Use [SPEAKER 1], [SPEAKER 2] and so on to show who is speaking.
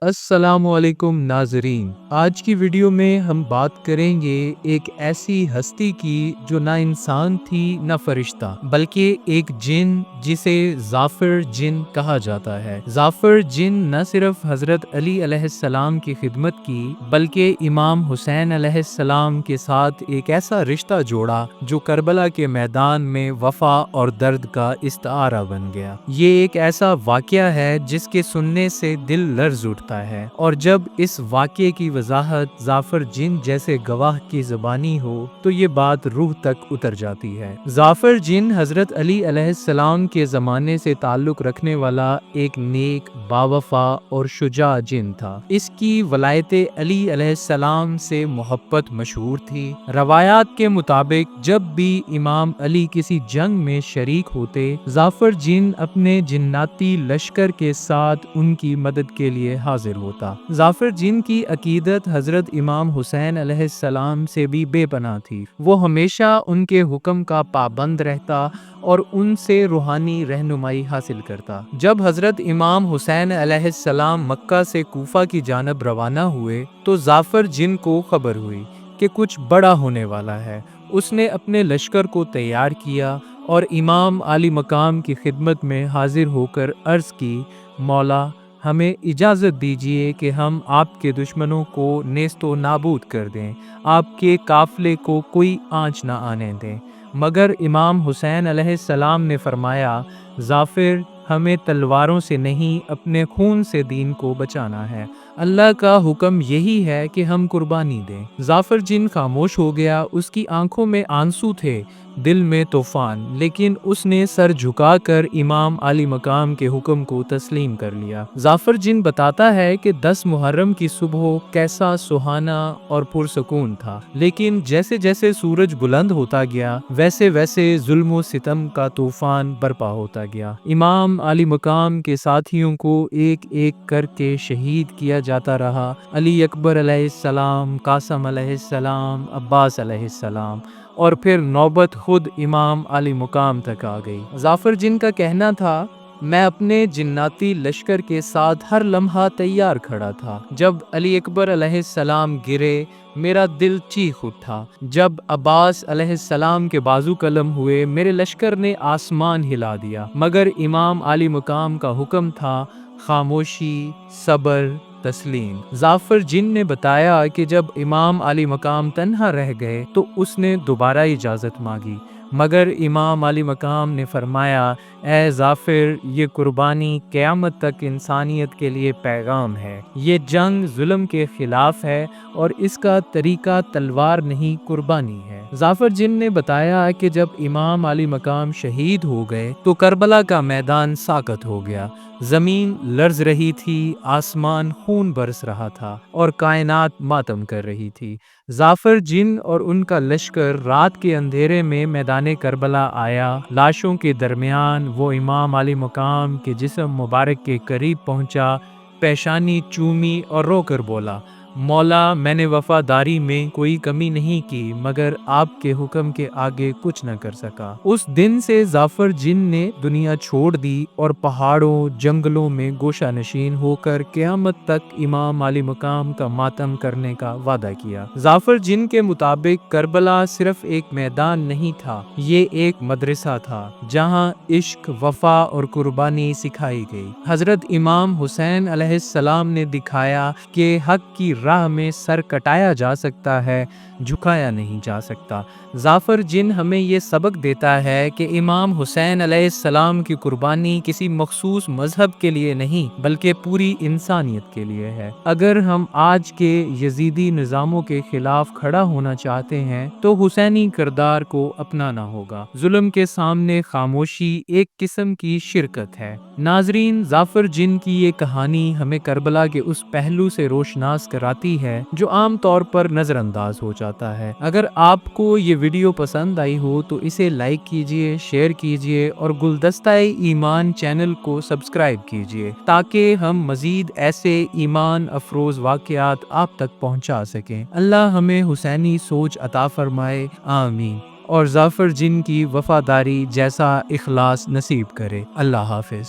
[SPEAKER 1] अस्सलामुअलैकुम नाज़रीन। आज की वीडियो में हम बात करेंगे एक ऐसी हस्ती की जो ना इंसान थी ना फरिश्ता, बल्कि एक जिन जिसे जाफर जिन कहा जाता है। जाफर जिन न सिर्फ हजरत अली अलैहिस्सलाम की खिदमत की, बल्कि इमाम हुसैन अलैहिस्सलाम के साथ एक ऐसा रिश्ता जोड़ा जो करबला के मैदान में वफा और दर्द का इस्तारा बन गया। ये एक ऐसा वाक़या है जिसके सुनने से दिल लर्ज़ उठता है, और जब इस वाक़ये की वजाहत जाफर जिन जैसे गवाह की ज़बानी हो तो ये बात रूह तक उतर जाती है। जाफर जिन हजरत अली अलैहिस्सलाम के ज़माने से ताल्लुक़ रखने वाला एक नेक, बावफा और शुजा जिन था। इसकी वलायते अली अलैहिस्सलाम से मोहब्बत मशहूर थी। रवायात के मुताबिक जब भी इमाम अली किसी जंग में शरीक होते, जाफर जिन अपने जिन्नाती लश्कर के साथ उनकी मदद के लिए हाजिर होता। जाफर जिन की अकीदत हजरत इमाम हुसैन अलैहिस्सलाम से भी बेपनाह थी। वो हमेशा उनके हुक्म का पाबंद रहता और उनसे रूहानी रहनुमाई हासिल करता। जब हजरत इमाम हुसैन अलैहिस्सलाम मक्का से कूफा की जानब रवाना हुए तो जाफर जिन को खबर हुई कि कुछ बड़ा होने वाला है। उसने अपने लश्कर को तैयार किया और इमाम आली मकाम की खिदमत में हाजिर होकर अर्ज़ की, मौला, हमें इजाज़त दीजिए कि हम आपके दुश्मनों को नेस्तो नाबूद कर दें, आपके काफ़िले को कोई आँच ना आने दें। मगर इमाम हुसैन अलैहिस्सलाम ने फरमाया, जाफिर, हमें तलवारों से नहीं अपने खून से दीन को बचाना है। अल्लाह का हुक्म यही है कि हम कुर्बानी दें। जाफर जिन खामोश हो गया। उसकी आंखों में आंसू थे, दिल में तूफान, लेकिन उसने सर झुकाकर इमाम आली मकाम के हुक्म को तस्लीम कर लिया। जाफर जिन बताता है कि 10 मुहर्रम की सुबह कैसा सुहाना और पुरसकून था, लेकिन जैसे जैसे सूरज बुलंद होता गया वैसे वैसे जुल्म सितम का तूफान बरपा होता गया। इमाम आली मकाम के साथियों को एक एक करके शहीद किया जाता रहा। अली अकबर अलैहिस्सलाम, कासम अलैहिस्सलाम, अब्बास अलैहिस्सलाम, और फिर नौबत खुद इमाम आली मुकाम तक आ गई। जाफर जिन का कहना था, मैं अपने जिन्नाती लश्कर के साथ हर लम्हा तैयार खड़ा था। जब अली अकबर अलैहिस्सलाम गिरे, मेरा दिल चीख उठा। जब अब्बास अलैहिस्सलाम के बाजू कलम हुए, मेरे लश्कर ने आसमान हिला दिया। मगर इमाम आली मुकाम का हुक्म था, खामोशी, सब्र, तस्लीम। जाफर जिन ने बताया कि जब इमाम आली मकाम तन्हा रह गए तो उसने दोबारा इजाज़त मांगी, मगर इमाम आली मकाम ने फरमाया, ए जाफिर, ये कुर्बानी क़यामत तक इंसानियत के लिए पैगाम है। ये जंग जुल्म के खिलाफ है और इसका तरीका तलवार नहीं, कुर्बानी है। जाफर जिन ने बताया कि जब इमाम आली मकाम शहीद हो गए तो करबला का मैदान साकत हो गया। जमीन लर्ज रही थी, आसमान खून बरस रहा था और कायनात मातम कर रही थी। जाफर जिन और उनका लश्कर रात के अंधेरे में मैदान करबला आया। लाशों के दरमियान वो इमाम आली मकाम के जिस्म मुबारक के करीब पहुंचा, पेशानी चूमी और रोकर बोला, मौला, मैंने वफादारी में कोई कमी नहीं की, मगर आपके हुक्म के आगे कुछ न कर सका। उस दिन से जाफर जिन ने दुनिया छोड़ दी और पहाड़ों जंगलों में गोशा नशीन होकर क़यामत तक इमाम आली मकाम का मातम करने का वादा किया। जाफर जिन के मुताबिक करबला सिर्फ एक मैदान नहीं था, ये एक मदरसा था जहाँ इश्क, वफा और कुर्बानी सिखाई गई। हजरत इमाम हुसैन अलैहिस्सलाम ने दिखाया कि हक की राह में सर कटाया जा सकता है, झुकाया नहीं जा सकता। जाफर जिन हमें ये सबक देता है कि इमाम हुसैन अलैहिस्सलाम की कुर्बानी किसी मखसूस मजहब के लिए नहीं, बल्कि पूरी इंसानियत के लिए है। अगर हम आज के यजीदी निज़ामों के खिलाफ खड़ा होना चाहते हैं तो हुसैनी किरदार को अपनाना होगा। जुल्म के सामने खामोशी एक किस्म की शिरकत है। नाजरीन, जाफर जिन की ये कहानी हमें करबला के उस पहलू से रोशनास कराती है जो आम तौर पर नजरअंदाज हो जाता है। अगर आपको ये वीडियो पसंद आई हो तो इसे लाइक कीजिए, शेयर कीजिए और गुलदस्ता-ए ईमान चैनल को सब्सक्राइब कीजिए, ताकि हम मजीद ऐसे ईमान अफरोज वाक़यात आप तक पहुंचा सकें। अल्लाह हमें हुसैनी सोच अता फरमाए, आमीन, और जाफर जिन की वफादारी जैसा इखलास नसीब करे। अल्लाह हाफिज।